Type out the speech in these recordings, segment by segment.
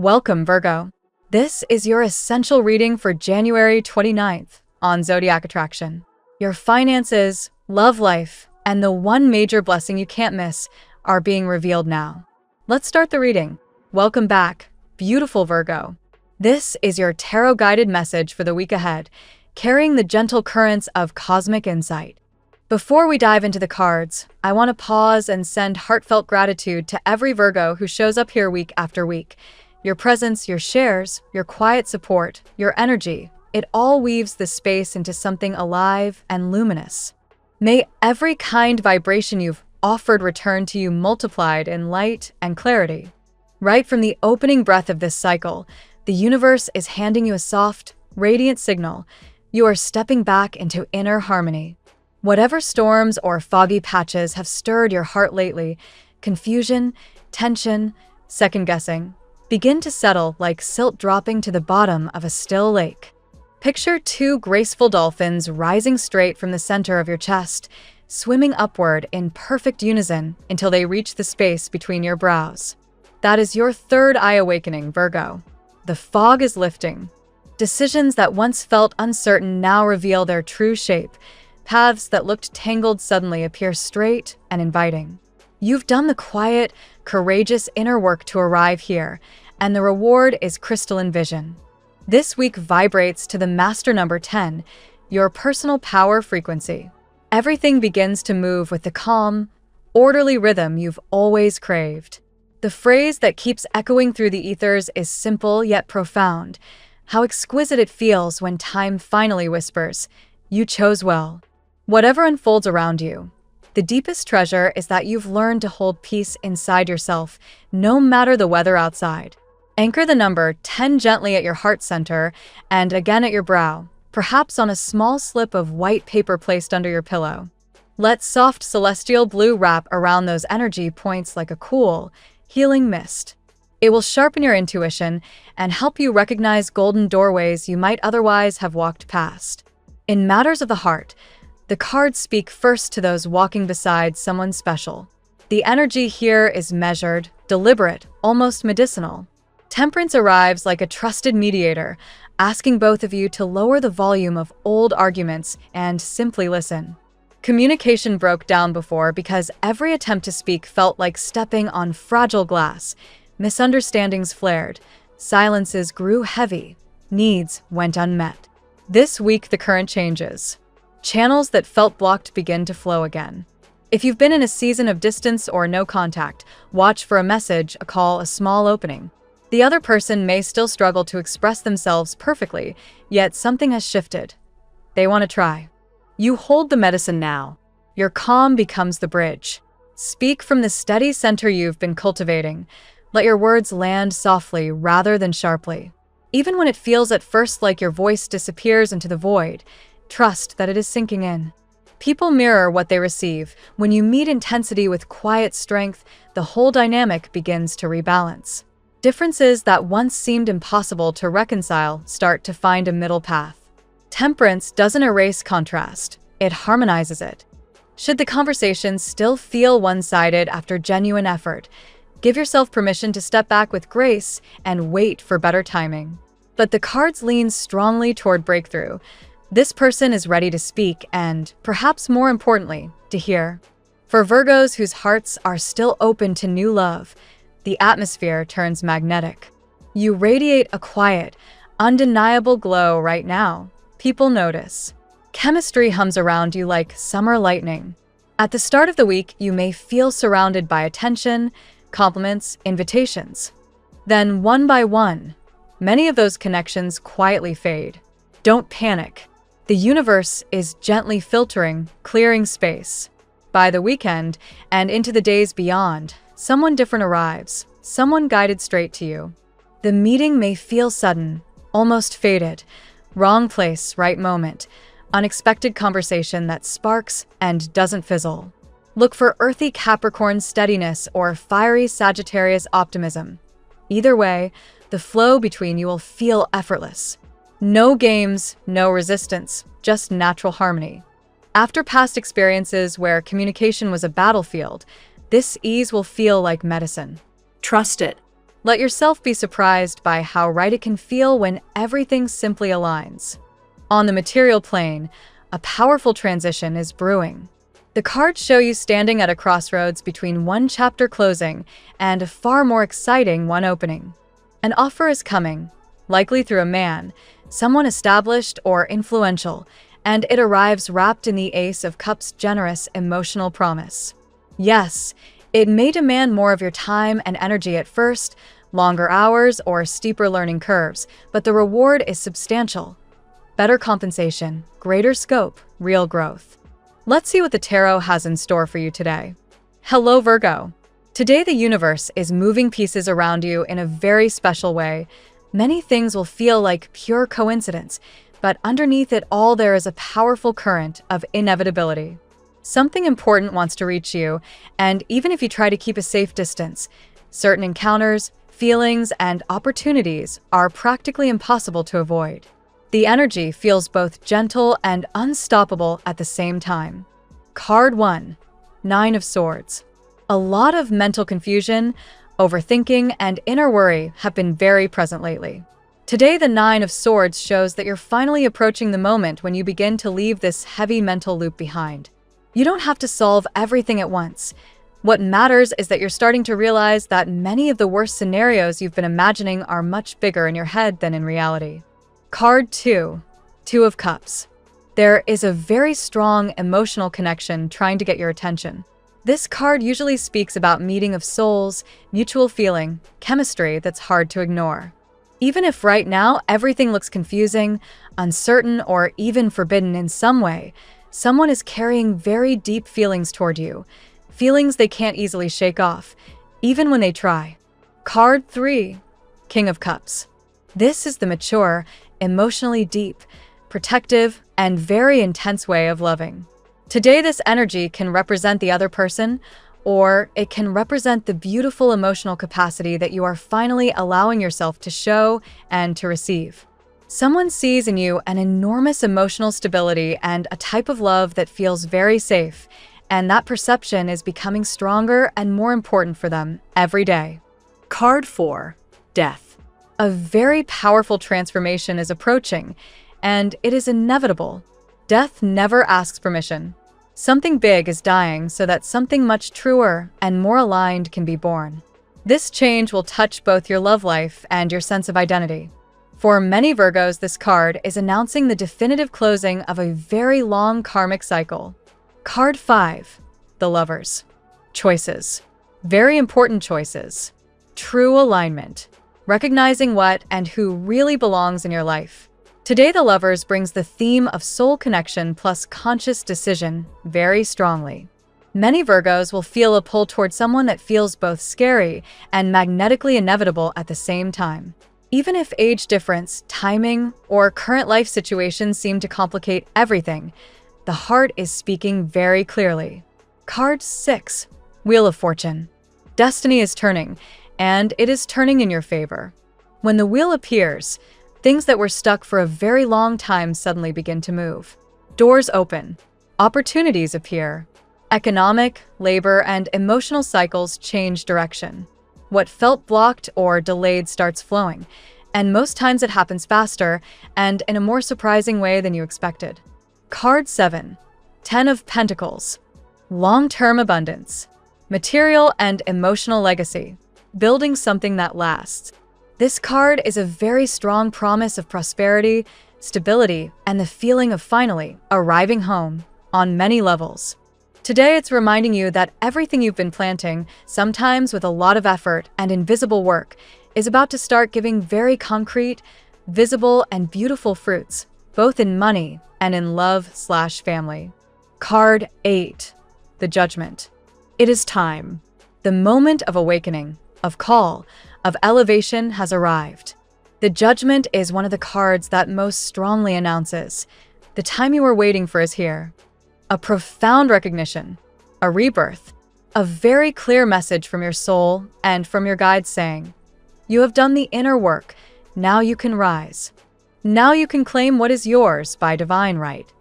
Welcome, Virgo. This is your essential reading for January 29th on Zodiac Attraction. Your finances, love life, and the one major blessing you can't miss are being revealed now. Let's start the reading. Welcome back, beautiful Virgo. This is your tarot-guided message for the week ahead, carrying the gentle currents of cosmic insight. Before we dive into the cards, I want to pause and send heartfelt gratitude to every Virgo who shows up here week after week. Your presence, your shares, your quiet support, your energy, it all weaves the space into something alive and luminous. May every kind vibration you've offered return to you multiplied in light and clarity. Right from the opening breath of this cycle, the universe is handing you a soft, radiant signal. You are stepping back into inner harmony. Whatever storms or foggy patches have stirred your heart lately, confusion, tension, second-guessing, begin to settle like silt dropping to the bottom of a still lake. Picture two graceful dolphins rising straight from the center of your chest, swimming upward in perfect unison until they reach the space between your brows. That is your third eye awakening, Virgo. The fog is lifting. Decisions that once felt uncertain now reveal their true shape. Paths that looked tangled suddenly appear straight and inviting. You've done the quiet, courageous inner work to arrive here, and the reward is crystalline vision. This week vibrates to the master number 10, your personal power frequency. Everything begins to move with the calm, orderly rhythm you've always craved. The phrase that keeps echoing through the ethers is simple yet profound. How exquisite it feels when time finally whispers, "You chose well." Whatever unfolds around you, the deepest treasure is that you've learned to hold peace inside yourself, no matter the weather outside. Anchor the number 10 gently at your heart center and again at your brow, perhaps on a small slip of white paper placed under your pillow. Let soft celestial blue wrap around those energy points like a cool, healing mist. It will sharpen your intuition and help you recognize golden doorways you might otherwise have walked past. In matters of the heart, the cards speak first to those walking beside someone special. The energy here is measured, deliberate, almost medicinal. Temperance arrives like a trusted mediator, asking both of you to lower the volume of old arguments and simply listen. Communication broke down before because every attempt to speak felt like stepping on fragile glass. Misunderstandings flared, silences grew heavy, needs went unmet. This week the current changes. Channels that felt blocked begin to flow again. If you've been in a season of distance or no contact, watch for a message, a call, a small opening. The other person may still struggle to express themselves perfectly, yet something has shifted. They want to try. You hold the medicine now. Your calm becomes the bridge. Speak from the steady center you've been cultivating. Let your words land softly rather than sharply. Even when it feels at first like your voice disappears into the void, trust that it is sinking in. People mirror what they receive. When you meet intensity with quiet strength, the whole dynamic begins to rebalance. Differences that once seemed impossible to reconcile start to find a middle path. Temperance doesn't erase contrast, it harmonizes it. Should the conversation still feel one-sided after genuine effort, give yourself permission to step back with grace and wait for better timing. But the cards lean strongly toward breakthrough. This person is ready to speak and, perhaps more importantly, to hear. For Virgos whose hearts are still open to new love, the atmosphere turns magnetic. You radiate a quiet, undeniable glow right now. People notice. Chemistry hums around you like summer lightning. At the start of the week, you may feel surrounded by attention, compliments, invitations. Then, one by one, many of those connections quietly fade. Don't panic. The universe is gently filtering, clearing space. By the weekend, and into the days beyond, someone different arrives, someone guided straight to you. The meeting may feel sudden, almost fated. Wrong place, right moment. Unexpected conversation that sparks and doesn't fizzle. Look for earthy Capricorn steadiness or fiery Sagittarius optimism. Either way, the flow between you will feel effortless. No games, no resistance, just natural harmony. After past experiences where communication was a battlefield, this ease will feel like medicine. Trust it. Let yourself be surprised by how right it can feel when everything simply aligns. On the material plane, a powerful transition is brewing. The cards show you standing at a crossroads between one chapter closing and a far more exciting one opening. An offer is coming, likely through a man, someone established or influential, and it arrives wrapped in the Ace of Cups' generous emotional promise. Yes, it may demand more of your time and energy at first, longer hours or steeper learning curves, but the reward is substantial. Better compensation, greater scope, real growth. Let's see what the tarot has in store for you today. Hello, Virgo. Today the universe is moving pieces around you in a very special way. Many things will feel like pure coincidence, but underneath it all there is a powerful current of inevitability. Something important wants to reach you, and even if you try to keep a safe distance, certain encounters, feelings, and opportunities are practically impossible to avoid. The energy feels both gentle and unstoppable at the same time. Card 1. Nine of Swords. A lot of mental confusion, overthinking, and inner worry have been very present lately. Today, the Nine of Swords shows that you're finally approaching the moment when you begin to leave this heavy mental loop behind. You don't have to solve everything at once. What matters is that you're starting to realize that many of the worst scenarios you've been imagining are much bigger in your head than in reality. Card 2. Two of Cups. There is a very strong emotional connection trying to get your attention. This card usually speaks about meeting of souls, mutual feeling, chemistry that's hard to ignore. Even if right now everything looks confusing, uncertain, or even forbidden in some way, someone is carrying very deep feelings toward you, feelings they can't easily shake off, even when they try. Card 3. King of Cups. This is the mature, emotionally deep, protective, and very intense way of loving. Today, this energy can represent the other person, or it can represent the beautiful emotional capacity that you are finally allowing yourself to show and to receive. Someone sees in you an enormous emotional stability and a type of love that feels very safe, and that perception is becoming stronger and more important for them every day. Card 4. Death. A very powerful transformation is approaching, and it is inevitable. Death never asks permission. Something big is dying so that something much truer and more aligned can be born. This change will touch both your love life and your sense of identity. For many Virgos, this card is announcing the definitive closing of a very long karmic cycle. Card 5. The Lovers. Choices. Very important choices. True alignment. Recognizing what and who really belongs in your life. Today, the Lovers brings the theme of soul connection plus conscious decision very strongly. Many Virgos will feel a pull toward someone that feels both scary and magnetically inevitable at the same time. Even if age difference, timing, or current life situations seem to complicate everything, the heart is speaking very clearly. Card 6. Wheel of Fortune. Destiny is turning, and it is turning in your favor. When the wheel appears, things that were stuck for a very long time suddenly begin to move. Doors open. Opportunities appear. Economic, labor, and emotional cycles change direction. What felt blocked or delayed starts flowing, and most times it happens faster and in a more surprising way than you expected. Card 7. Ten of Pentacles. Long-term abundance. Material and emotional legacy. Building something that lasts. This card is a very strong promise of prosperity, stability, and the feeling of finally arriving home on many levels. Today, it's reminding you that everything you've been planting, sometimes with a lot of effort and invisible work, is about to start giving very concrete, visible, and beautiful fruits, both in money and in love/family. Card 8. The Judgment. It is time. The moment of awakening, of call, of elevation has arrived. The Judgment is one of the cards that most strongly announces the time you were waiting for is here. A profound recognition, a rebirth, a very clear message from your soul and from your guides saying, you have done the inner work, now you can rise. Now you can claim what is yours by divine right.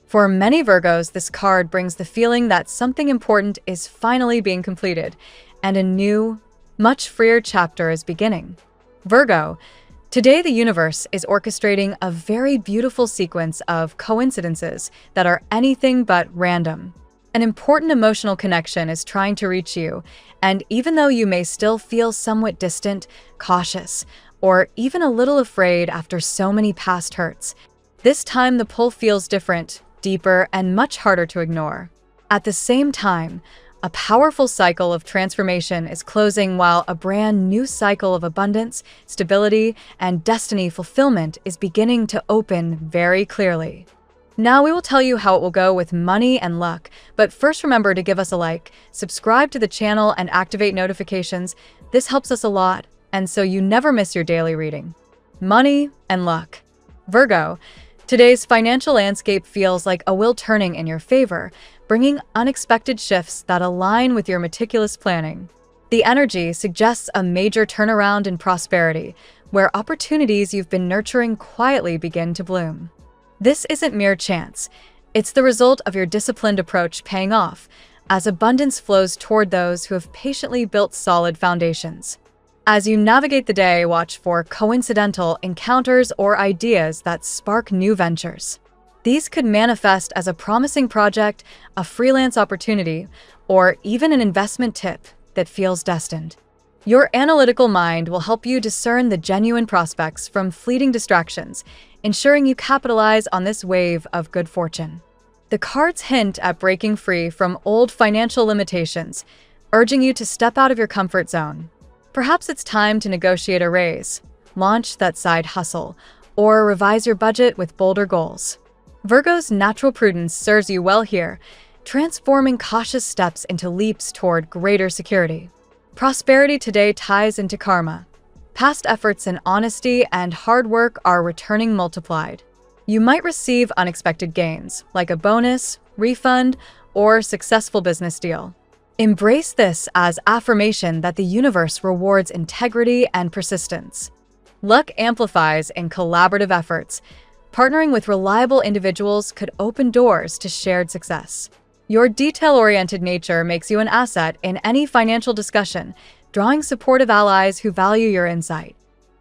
For many Virgos, this card brings the feeling that something important is finally being completed, and a new, Much freer chapter is beginning. Virgo, today the universe is orchestrating a very beautiful sequence of coincidences that are anything but random. An important emotional connection is trying to reach you, and even though you may still feel somewhat distant, cautious, or even a little afraid after so many past hurts, this time the pull feels different, deeper, and much harder to ignore. At the same time, a powerful cycle of transformation is closing while a brand new cycle of abundance, stability, and destiny fulfillment is beginning to open very clearly. Now we will tell you how it will go with money and luck, but first remember to give us a like, subscribe to the channel, and activate notifications. This helps us a lot, and so you never miss your daily reading. Money and luck. Virgo, today's financial landscape feels like a wheel turning in your favor, bringing unexpected shifts that align with your meticulous planning. The energy suggests a major turnaround in prosperity, where opportunities you've been nurturing quietly begin to bloom. This isn't mere chance. It's the result of your disciplined approach paying off, as abundance flows toward those who have patiently built solid foundations. As you navigate the day, watch for coincidental encounters or ideas that spark new ventures. These could manifest as a promising project, a freelance opportunity, or even an investment tip that feels destined. Your analytical mind will help you discern the genuine prospects from fleeting distractions, ensuring you capitalize on this wave of good fortune. The cards hint at breaking free from old financial limitations, urging you to step out of your comfort zone. Perhaps it's time to negotiate a raise, launch that side hustle, or revise your budget with bolder goals. Virgo's natural prudence serves you well here, transforming cautious steps into leaps toward greater security. Prosperity today ties into karma. Past efforts in honesty and hard work are returning multiplied. You might receive unexpected gains, like a bonus, refund, or successful business deal. Embrace this as affirmation that the universe rewards integrity and persistence. Luck amplifies in collaborative efforts. Partnering with reliable individuals could open doors to shared success. Your detail-oriented nature makes you an asset in any financial discussion, drawing supportive allies who value your insight.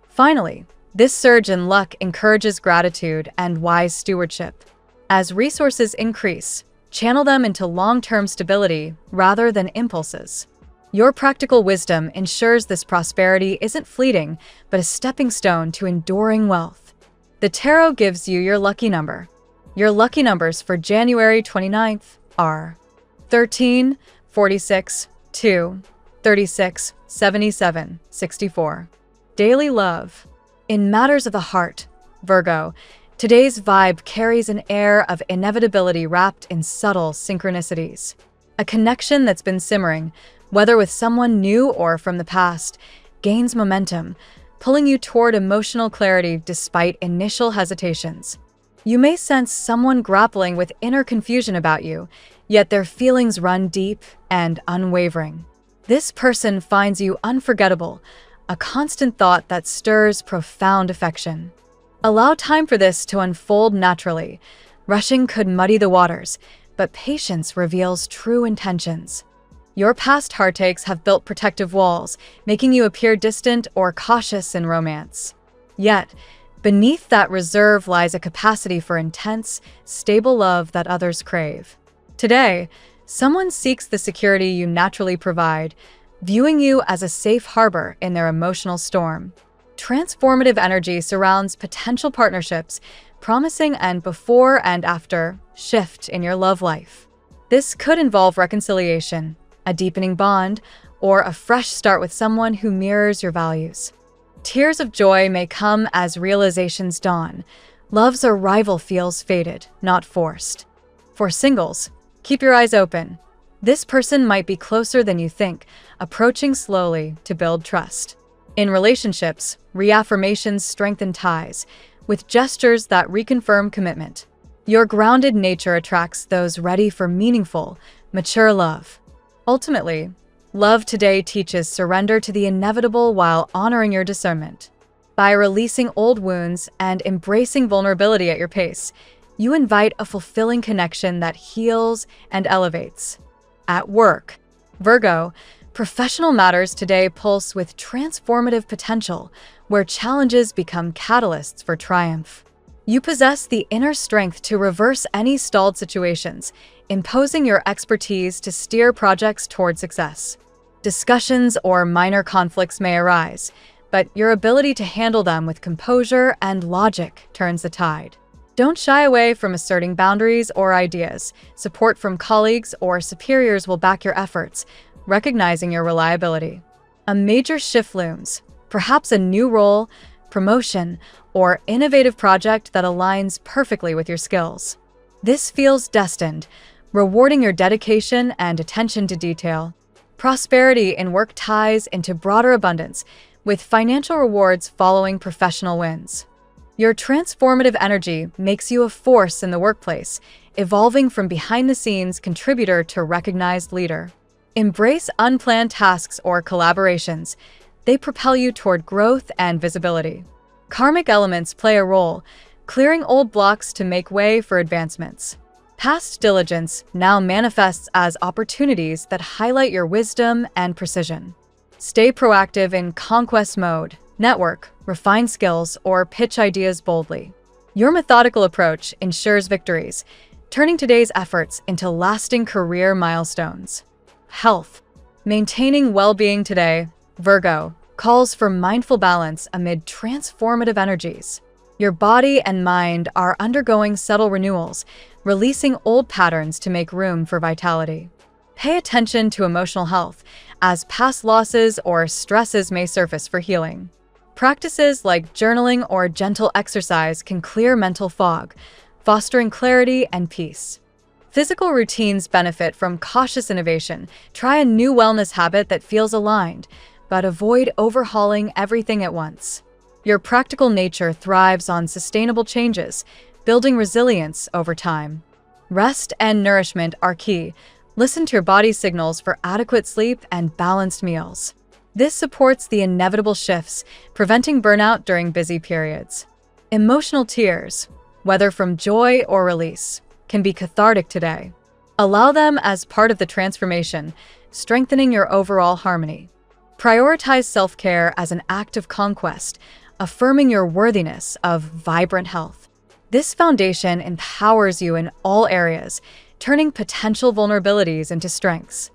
Finally, this surge in luck encourages gratitude and wise stewardship. As resources increase, channel them into long-term stability rather than impulses. Your practical wisdom ensures this prosperity isn't fleeting, but a stepping stone to enduring wealth. The tarot gives you your lucky number. Your lucky numbers for January 29th are 13, 46, 2, 36, 77, 64. Daily love. In matters of the heart, Virgo, today's vibe carries an air of inevitability wrapped in subtle synchronicities. A connection that's been simmering, whether with someone new or from the past, gains momentum, pulling you toward emotional clarity despite initial hesitations. You may sense someone grappling with inner confusion about you, yet their feelings run deep and unwavering. This person finds you unforgettable, a constant thought that stirs profound affection. Allow time for this to unfold naturally. Rushing could muddy the waters, but patience reveals true intentions. Your past heartaches have built protective walls, making you appear distant or cautious in romance. Yet, beneath that reserve lies a capacity for intense, stable love that others crave. Today, someone seeks the security you naturally provide, viewing you as a safe harbor in their emotional storm. Transformative energy surrounds potential partnerships, promising an before and after shift in your love life. This could involve reconciliation, a deepening bond, or a fresh start with someone who mirrors your values. Tears of joy may come as realizations dawn. Love's arrival feels fated, not forced. For singles, keep your eyes open. This person might be closer than you think, approaching slowly to build trust. In relationships, reaffirmations strengthen ties, with gestures that reconfirm commitment. Your grounded nature attracts those ready for meaningful, mature love. Ultimately, love today teaches surrender to the inevitable while honoring your discernment. By releasing old wounds and embracing vulnerability at your pace, you invite a fulfilling connection that heals and elevates. At work, Virgo, Professional matters today pulse with transformative potential, where challenges become catalysts for triumph. You possess the inner strength to reverse any stalled situations, imposing your expertise to steer projects toward success. Discussions or minor conflicts may arise, but your ability to handle them with composure and logic turns the tide. Don't shy away from asserting boundaries or ideas. Support from colleagues or superiors will back your efforts, recognizing your reliability. A major shift looms, perhaps a new role, promotion, or innovative project that aligns perfectly with your skills. This feels destined, rewarding your dedication and attention to detail. Prosperity in work ties into broader abundance, with financial rewards following professional wins. Your transformative energy makes you a force in the workplace, evolving from behind-the-scenes contributor to recognized leader. Embrace unplanned tasks or collaborations. They propel you toward growth and visibility. Karmic elements play a role, clearing old blocks to make way for advancements. Past diligence now manifests as opportunities that highlight your wisdom and precision. Stay proactive in conquest mode, network, refine skills, or pitch ideas boldly. Your methodical approach ensures victories, turning today's efforts into lasting career milestones. Health. Maintaining well-being today, Virgo, calls for mindful balance amid transformative energies. Your body and mind are undergoing subtle renewals, releasing old patterns to make room for vitality. Pay attention to emotional health, as past losses or stresses may surface for healing. Practices like journaling or gentle exercise can clear mental fog, fostering clarity and peace. Physical routines benefit from cautious innovation. Try a new wellness habit that feels aligned, but avoid overhauling everything at once. Your practical nature thrives on sustainable changes, building resilience over time. Rest and nourishment are key. Listen to your body's signals for adequate sleep and balanced meals. This supports the inevitable shifts, preventing burnout during busy periods. Emotional tears, whether from joy or release, can be cathartic today. Allow them as part of the transformation, strengthening your overall harmony. Prioritize self-care as an act of conquest, affirming your worthiness of vibrant health. This foundation empowers you in all areas, turning potential vulnerabilities into strengths.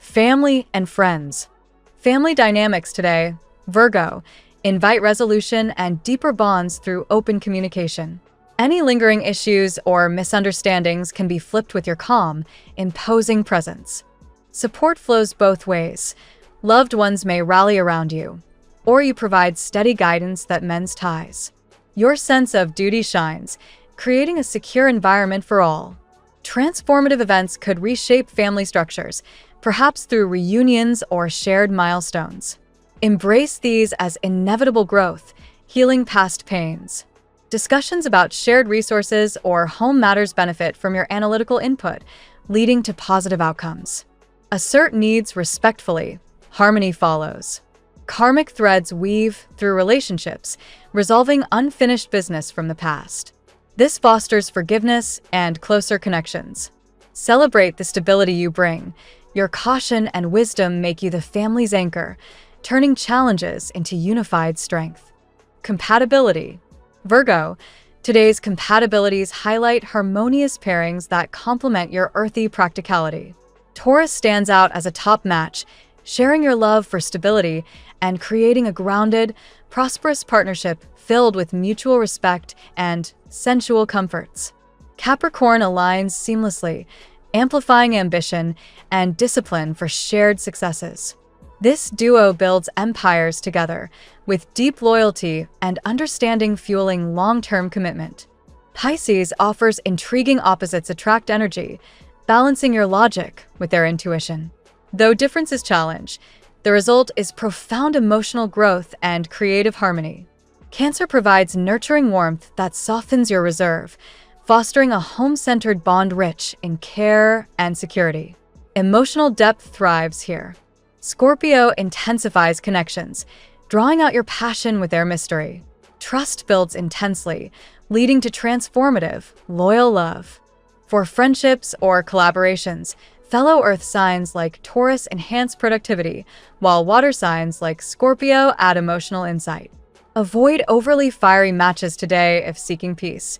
Family and friends. Family dynamics today, Virgo, invite resolution and deeper bonds through open communication. Any lingering issues or misunderstandings can be flipped with your calm, imposing presence. Support flows both ways. Loved ones may rally around you, or you provide steady guidance that mends ties. Your sense of duty shines, creating a secure environment for all. Transformative events could reshape family structures, perhaps through reunions or shared milestones. Embrace these as inevitable growth, healing past pains. Discussions about shared resources or home matters benefit from your analytical input, leading to positive outcomes. Assert needs respectfully. Harmony follows. Karmic threads weave through relationships, resolving unfinished business from the past. This fosters forgiveness and closer connections. Celebrate the stability you bring. Your caution and wisdom make you the family's anchor, turning challenges into unified strength. Compatibility. Virgo, today's compatibilities highlight harmonious pairings that complement your earthy practicality. Taurus stands out as a top match, sharing your love for stability and creating a grounded, prosperous partnership filled with mutual respect and sensual comforts. Capricorn aligns seamlessly, amplifying ambition and discipline for shared successes. This duo builds empires together, with deep loyalty and understanding fueling long-term commitment. Pisces offers intriguing opposites attract energy, balancing your logic with their intuition. Though differences challenge, the result is profound emotional growth and creative harmony. Cancer provides nurturing warmth that softens your reserve, fostering a home-centered bond rich in care and security. Emotional depth thrives here. Scorpio intensifies connections, drawing out your passion with their mystery. Trust builds intensely, leading to transformative, loyal love. For friendships or collaborations, Fellow earth signs like Taurus enhance productivity, while water signs like Scorpio add emotional insight. Avoid overly fiery matches today if seeking peace.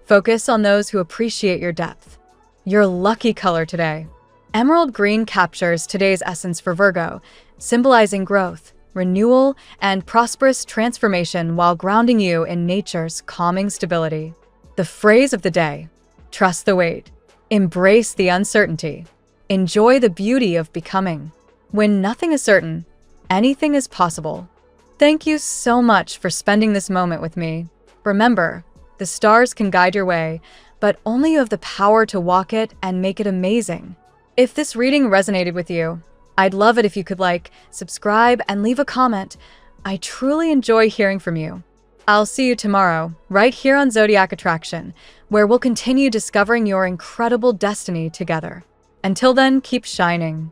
Focus on those who appreciate your depth. Your lucky color today. Emerald green captures today's essence for Virgo, symbolizing growth, renewal, and prosperous transformation while grounding you in nature's calming stability. The phrase of the day: trust the wait. Embrace the uncertainty. Enjoy the beauty of becoming. When nothing is certain, anything is possible. Thank you so much for spending this moment with me. Remember, the stars can guide your way, but only you have the power to walk it and make it amazing. If this reading resonated with you, I'd love it if you could like, subscribe, and leave a comment. I truly enjoy hearing from you. I'll see you tomorrow, right here on Zodiac Attraction, where we'll continue discovering your incredible destiny together. Until then, keep shining.